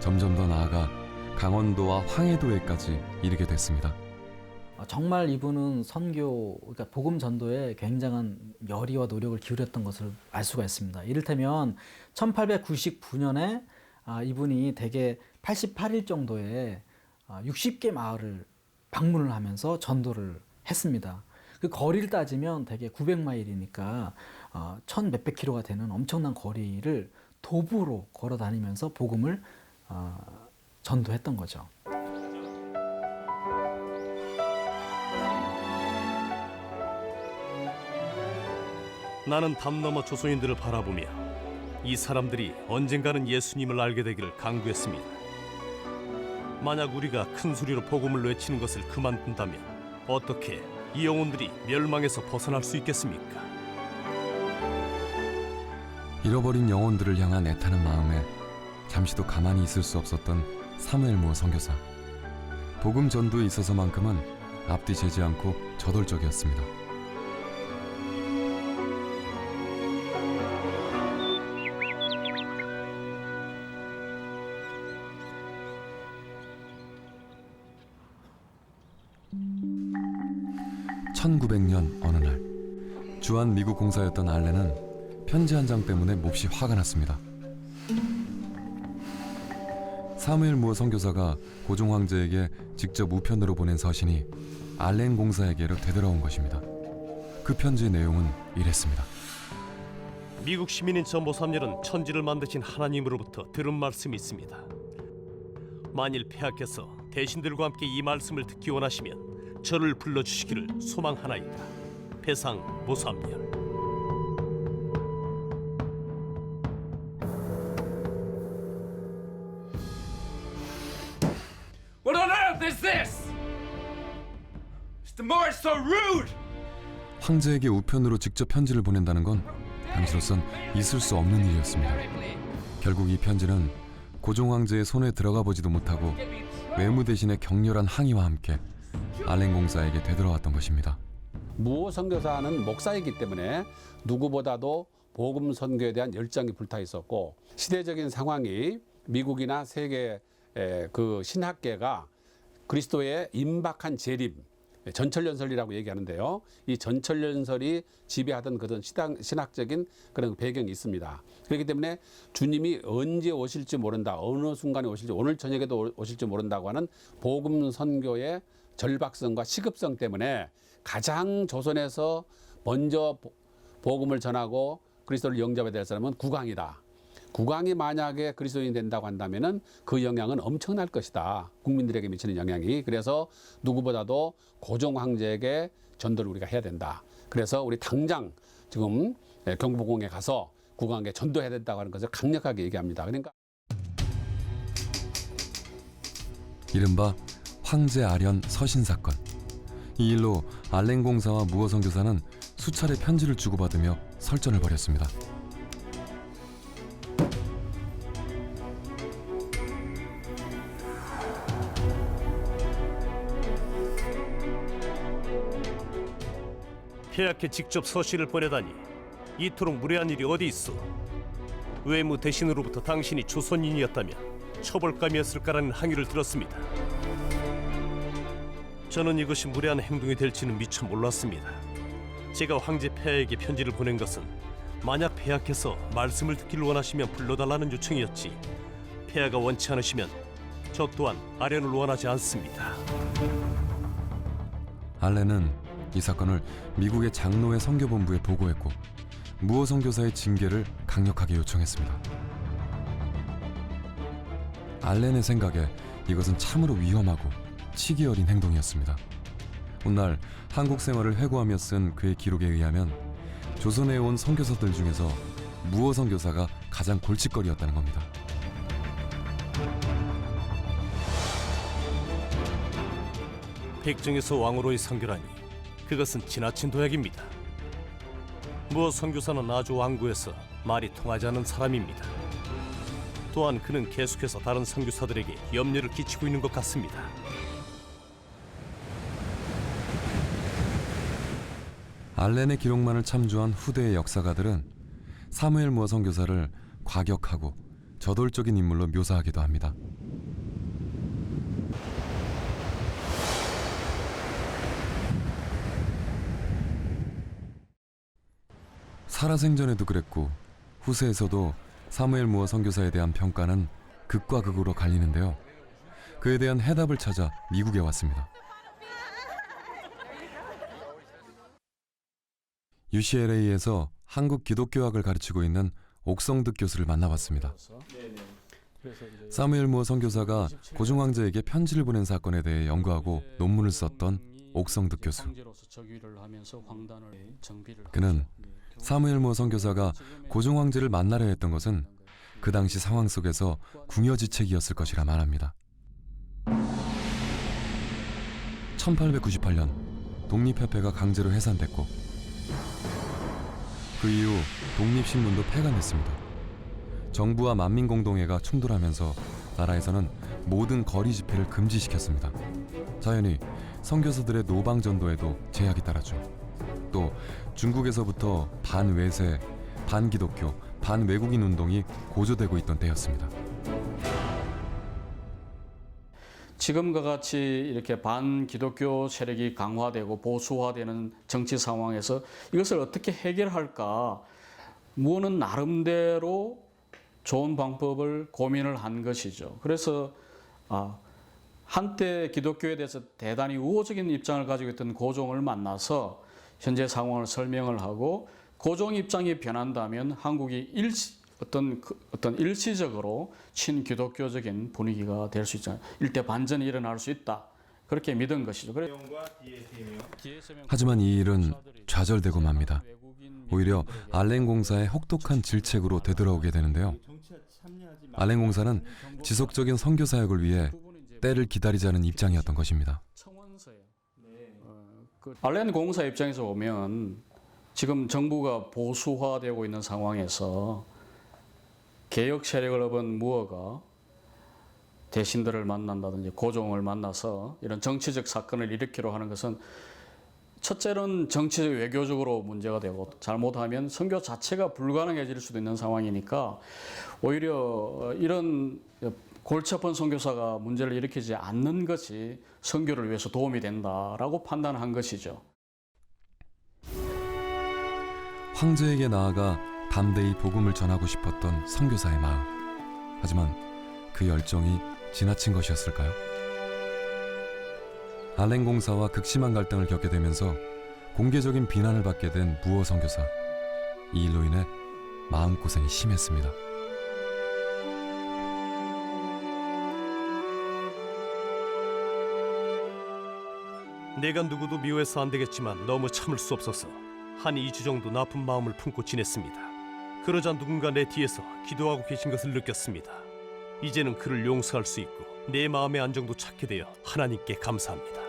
점점 더 나아가 강원도와 황해도에까지 이르게 됐습니다. 정말 이분은 선교, 그러니까 복음 전도에 굉장한 열의와 노력을 기울였던 것을 알 수가 있습니다. 이를테면 1899년에 이분이 대개 88일 정도에 60개 마을을 방문을 하면서 전도를 했습니다. 그 거리를 따지면 대개 900마일이니까 1000몇백 킬로가 되는 엄청난 거리를 도보로 걸어 다니면서 복음을 전도했던 거죠. 나는 담 너머 조선인들을 바라보며 이 사람들이 언젠가는 예수님을 알게 되기를 간구했습니다. 만약 우리가 큰 소리로 복음을 외치는 것을 그만둔다면 어떻게 이 영혼들이 멸망에서 벗어날 수 있겠습니까? 잃어버린 영혼들을 향한 애타는 마음에 잠시도 가만히 있을 수 없었던 사무엘 무어 선교사. 복음 전도에 있어서만큼은 앞뒤 재지 않고 저돌적이었습니다. (1900년) 어느 날 주한 미국 공사였던 알렌은 편지 한 장 때문에 몹시 화가 났습니다. 사무엘 무어 선교사가 고종 황제에게 직접 우편으로 보낸 서신이 알렌 공사에게로 되돌아온 것입니다. 그 편지의 내용은 이랬습니다. 미국 시민인 저 모삼열은 천지를 만드신 하나님으로부터 들은 말씀이 있습니다. 만일 폐하께서 대신들과 함께 이 말씀을 듣기 원하시면 저를 불러주시기를 소망하나이다. 배상 모삼열. What on earth is this? Mr. Moore is so rude. 황제에게 우편으로 직접 편지를 보낸다는 건 당시로선 있을 수 없는 일이었습니다. 결국 이 편지는 고종 황제의 손에 들어가 보지도 못하고 외무 대신의 격렬한 항의와 함께 알렌 공사에게 되돌아왔던 것입니다. 무어 선교사는 목사이기 때문에 누구보다도 복음 선교에 대한 열정이 불타 있었고 시대적인 상황이 미국이나 세계 그 신학계가 그리스도의 임박한 재림, 전철연설이라고 얘기하는데요. 이 전철연설이 지배하던 그런 신학적인 그런 배경이 있습니다. 그렇기 때문에 주님이 언제 오실지 모른다, 어느 순간에 오실지, 오늘 저녁에도 오실지 모른다고 하는 복음 선교의 절박성과 시급성 때문에 가장 조선에서 먼저 복음을 전하고 그리스도를 영접해야 될 사람은 국왕이다. 국왕이 만약에 그리스도인이 된다고 한다면은 그 영향은 엄청날 것이다. 국민들에게 미치는 영향이. 그래서 누구보다도 고종 황제에게 전도를 우리가 해야 된다. 그래서 우리 당장 지금 경복궁에 가서 국왕에게 전도해야 된다고 하는 것을 강력하게 얘기합니다. 그러니까 이른바 황제 아련 서신 사건. 이 일로 알렌 공사와 무어 선교사는 수차례 편지를 주고받으며 설전을 벌였습니다. 폐하께 직접 서신을 보내다니 이토록 무례한 일이 어디 있어? 외무 대신으로부터 당신이 조선인이었다면 처벌감이었을까라는 항의를 들었습니다. 저는 이것이 무례한 행동이 될지는 미처 몰랐습니다. 제가 황제 폐하에게 편지를 보낸 것은 만약 폐하께서 말씀을 듣기를 원하시면 불러달라는 요청이었지, 폐하가 원치 않으시면 저 또한 아련을 원하지 않습니다. 알렌은 이 사건을 미국의 장로회 선교본부에 보고했고 무어 선교사의 징계를 강력하게 요청했습니다. 알렌의 생각에 이것은 참으로 위험하고 치기 어린 행동이었습니다. 훗날 한국 생활을 회고하며 쓴 그의 기록에 의하면 조선에 온 선교사들 중에서 무어 선교사가 가장 골칫거리였다는 겁니다. 백정에서 왕으로의 선교라니 그것은 지나친 도약입니다. 무어 선교사는 아주 완고해서 말이 통하지 않는 사람입니다. 또한 그는 계속해서 다른 선교사들에게 염려를 끼치고 있는 것 같습니다. 알렌의 기록만을 참조한 후대의 역사가들은 사무엘 무어 선교사를 과격하고 저돌적인 인물로 묘사하기도 합니다. 살아생전에도 그랬고 후세에서도 사무엘 무어 선교사에 대한 평가는 극과 극으로 갈리는데요. 그에 대한 해답을 찾아 미국에 왔습니다. UCLA에서 한국 기독교학을 가르치고 있는 옥성득 교수를 만나봤습니다. 사무엘 무어 선교사가 고종황제에게 편지를 보낸 사건에 대해 연구하고 논문을 썼던 옥성득 교수. 그는 사무엘 무어 선교사가 고종황제를 만나려 했던 것은 그 당시 상황 속에서 궁여지책이었을 것이라 말합니다. 1898년 독립협회가 강제로 해산됐고 그 이후 독립신문도 폐간됐습니다. 정부와 만민공동회가 충돌하면서 나라에서는 모든 거리 집회를 금지시켰습니다. 자연히 선교사들의 노방 전도에도 제약이 따랐죠. 또 중국에서부터 반외세, 반기독교, 반외국인 운동이 고조되고 있던 때였습니다. 지금과 같이 이렇게 반기독교 세력이 강화되고 보수화되는 정치 상황에서 이것을 어떻게 해결할까? 무어는 나름대로 좋은 방법을 고민을 한 것이죠. 그래서 한때 기독교에 대해서 대단히 우호적인 입장을 가지고 있던 고종을 만나서 현재 상황을 설명을 하고 고종 입장이 변한다면 한국이 어떤 일시적으로 친기독교적인 분위기가 될 수 있잖아요. 일대 반전이 일어날 수 있다. 그렇게 믿은 것이죠. 하지만 이 일은 좌절되고 맙니다. 오히려 알렌 공사의 혹독한 질책으로 되돌아오게 되는데요. 알렌 공사는 지속적인 선교 사역을 위해 때를 기다리자는 입장이었던 것입니다. 알렌 공사 입장에서 보면 지금 정부가 보수화되고 있는 상황에서 개혁 세력을 업은 무어가 대신들을 만난다든지 고종을 만나서 이런 정치적 사건을 일으키려 하는 것은 첫째는 정치적 외교적으로 문제가 되고 잘못하면 선교 자체가 불가능해질 수도 있는 상황이니까 오히려 이런 골치 아픈 선교사가 문제를 일으키지 않는 것이 선교를 위해서 도움이 된다라고 판단한 것이죠. 황제에게 나아가 담대히 복음을 전하고 싶었던 선교사의 마음. 하지만 그 열정이 지나친 것이었을까요? 알렌 공사와 극심한 갈등을 겪게 되면서 공개적인 비난을 받게 된 무어 선교사. 이 일로 인해 마음고생이 심했습니다. 내가 누구도 미워해서 안 되겠지만 너무 참을 수 없어서 한 2주 정도 나쁜 마음을 품고 지냈습니다. 그러자 누군가 내 뒤에서 기도하고 계신 것을 느꼈습니다. 이제는 그를 용서할 수 있고 내 마음의 안정도 찾게 되어 하나님께 감사합니다.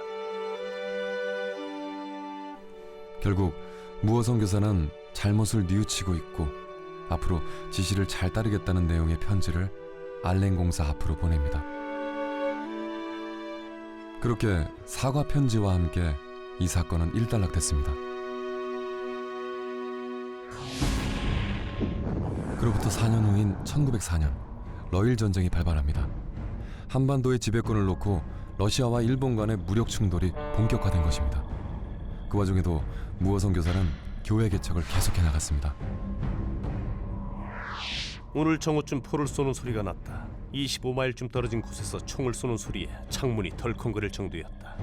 결국 무어 선교사는 잘못을 뉘우치고 있고 앞으로 지시를 잘 따르겠다는 내용의 편지를 알렌 공사 앞으로 보냅니다. 그렇게 사과 편지와 함께 이 사건은 일단락됐습니다. 그로부터 4년 후인 1904년 러일 전쟁이 발발합니다. 한반도의 지배권을 놓고 러시아와 일본 간의 무력 충돌이 본격화된 것입니다. 그 와중에도 무어 선교사는 교회 개척을 계속해 나갔습니다. 오늘 정오쯤 포를 쏘는 소리가 났다. 25마일쯤 떨어진 곳에서 총을 쏘는 소리에 창문이 덜컹거릴 정도였다.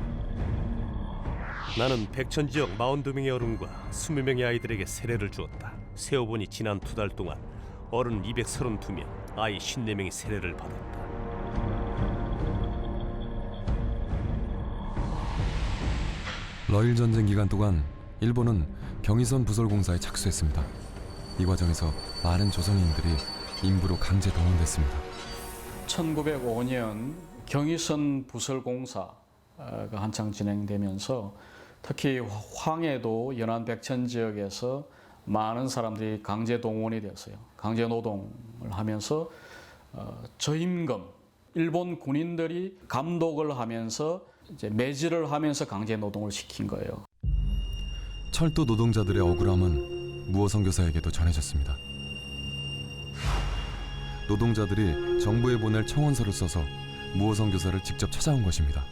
나는 백천 지역 42명의 어른과 20명의 아이들에게 세례를 주었다. 세어보니 지난 2달 동안 어른 232명, 아이 54명이 세례를 받았다. 러일 전쟁 기간 동안 일본은 경의선 부설 공사에 착수했습니다. 이 과정에서 많은 조선인들이 인부로 강제 동원됐습니다. 1905년 경의선 부설 공사 한창 진행되면서 특히 황해도 연안 백천 지역에서 많은 사람들이 강제 동원이 됐어요. 강제 노동을 하면서 저임금, 일본 군인들이 감독을 하면서 이제 매질을 하면서 강제 노동을 시킨 거예요. 철도 노동자들의 억울함은 무어 선교사에게도 전해졌습니다. 노동자들이 정부에 보낼 청원서를 써서 무어 선교사를 직접 찾아온 것입니다.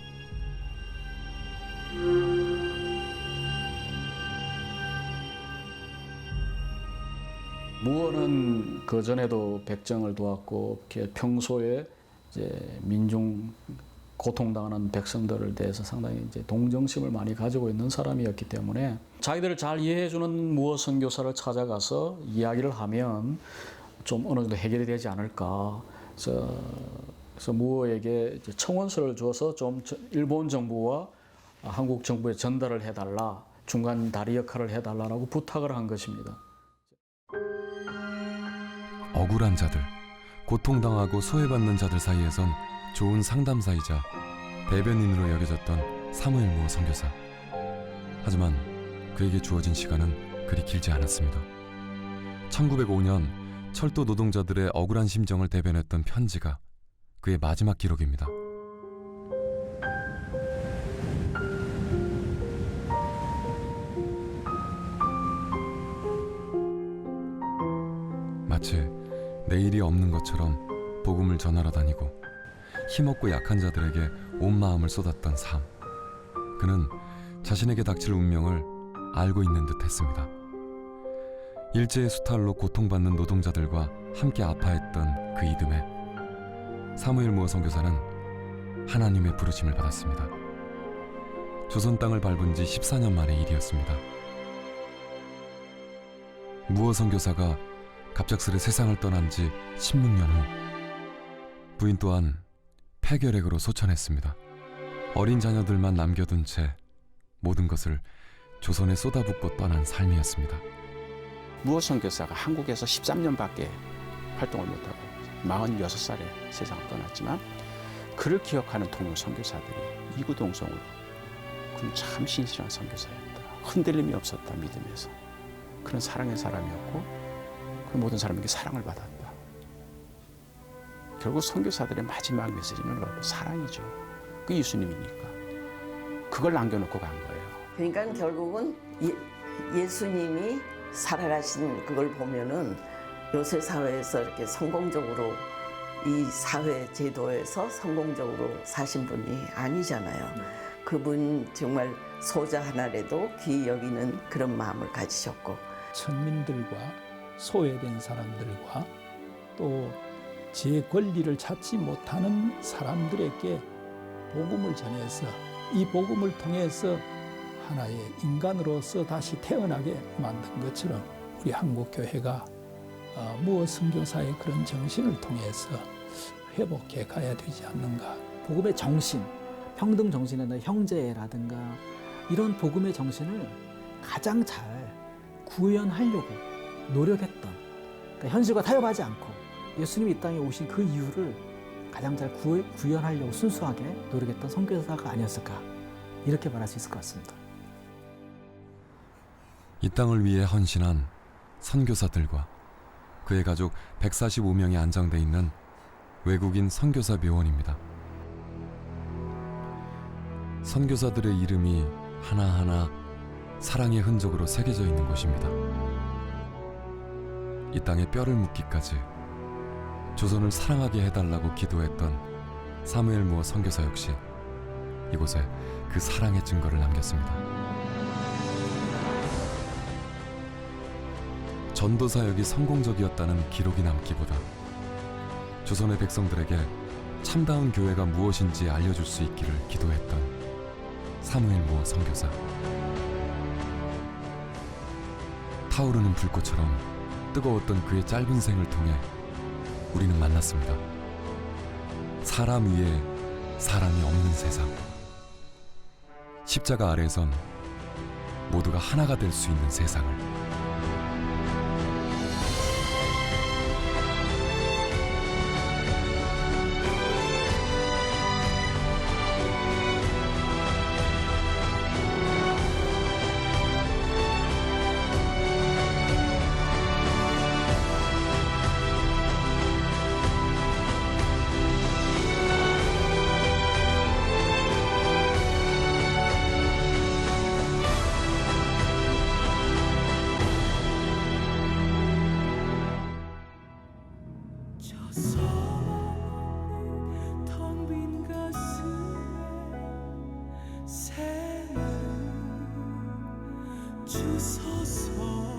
무어는 그 전에도 백정을 도왔고 이렇게 평소에 이제 민중 고통당하는 백성들을 대해서 상당히 이제 동정심을 많이 가지고 있는 사람이었기 때문에 자기들을 잘 이해해주는 무어 선교사를 찾아가서 이야기를 하면 좀 어느 정도 해결이 되지 않을까. 그래서 무어에게 이제 청원서를 줘서 좀 일본 정부와 한국 정부에 전달을 해달라, 중간 다리 역할을 해달라고 부탁을 한 것입니다. 억울한 자들, 고통당하고 소외받는 자들 사이에선 좋은 상담사이자 대변인으로 여겨졌던 사무엘 무어 선교사. 하지만 그에게 주어진 시간은 그리 길지 않았습니다. 1905년 철도 노동자들의 억울한 심정을 대변했던 편지가 그의 마지막 기록입니다. 마치 내일이 없는 것처럼 복음을 전하러 다니고 힘없고 약한 자들에게 온 마음을 쏟았던 삶. 그는 자신에게 닥칠 운명을 알고 있는 듯 했습니다. 일제의 수탈로 고통받는 노동자들과 함께 아파했던 그 이듬해 사무엘 무어 선교사는 하나님의 부르심을 받았습니다. 조선 땅을 밟은 지 14년 만의 일이었습니다. 무어 선교사가 갑작스레 세상을 떠난 지 16년 후 부인 또한 폐결핵으로 소천했습니다. 어린 자녀들만 남겨둔 채 모든 것을 조선에 쏟아붓고 떠난 삶이었습니다. 무어 선교사가 한국에서 13년밖에 활동을 못하고 46살에 세상을 떠났지만 그를 기억하는 동료 선교사들이 이구동성으로 그는 참 신실한 선교사였다. 흔들림이 없었다. 믿음에서. 그런 사랑의 사람이었고 그 모든 사람에게 사랑을 받았다. 결국 선교사들의 마지막 메시지는 뭐예요? 사랑이죠. 그 예수님이니까. 그걸 남겨놓고 간 거예요. 그러니까 결국은 예수님이 살아가신 그걸 보면은 요새 사회에서 이렇게 성공적으로 이 사회 제도에서 성공적으로 사신 분이 아니잖아요. 그분 정말 소자 하나라도 귀히 여기는 그런 마음을 가지셨고 천민들과 소외된 사람들과 또 제 권리를 찾지 못하는 사람들에게 복음을 전해서 이 복음을 통해서 하나의 인간으로서 다시 태어나게 만든 것처럼 우리 한국교회가 무어 선교사의 그런 정신을 통해서 회복해 가야 되지 않는가. 복음의 정신, 평등 정신이나 형제라든가 이런 복음의 정신을 가장 잘 구현하려고 노력했던, 그러니까 현실과 타협하지 않고 예수님이 이 땅에 오신 그 이유를 가장 잘 구현하려고 순수하게 노력했던 선교사가 아니었을까, 이렇게 말할 수 있을 것 같습니다. 이 땅을 위해 헌신한 선교사들과 그의 가족 145명이 안장돼 있는 외국인 선교사 묘원입니다. 선교사들의 이름이 하나하나 사랑의 흔적으로 새겨져 있는 곳입니다. 이 땅에 뼈를 묻기까지 조선을 사랑하게 해달라고 기도했던 사무엘 무어 선교사 역시 이곳에 그 사랑의 증거를 남겼습니다. 전도 사역이 성공적이었다는 기록이 남기보다 조선의 백성들에게 참다운 교회가 무엇인지 알려줄 수 있기를 기도했던 사무엘 무어 선교사. 타오르는 불꽃처럼 뜨거웠던 그의 짧은 생을 통해 우리는 만났습니다. 사람 위에 사람이 없는 세상. 십자가 아래에선 모두가 하나가 될 수 있는 세상을. 주소서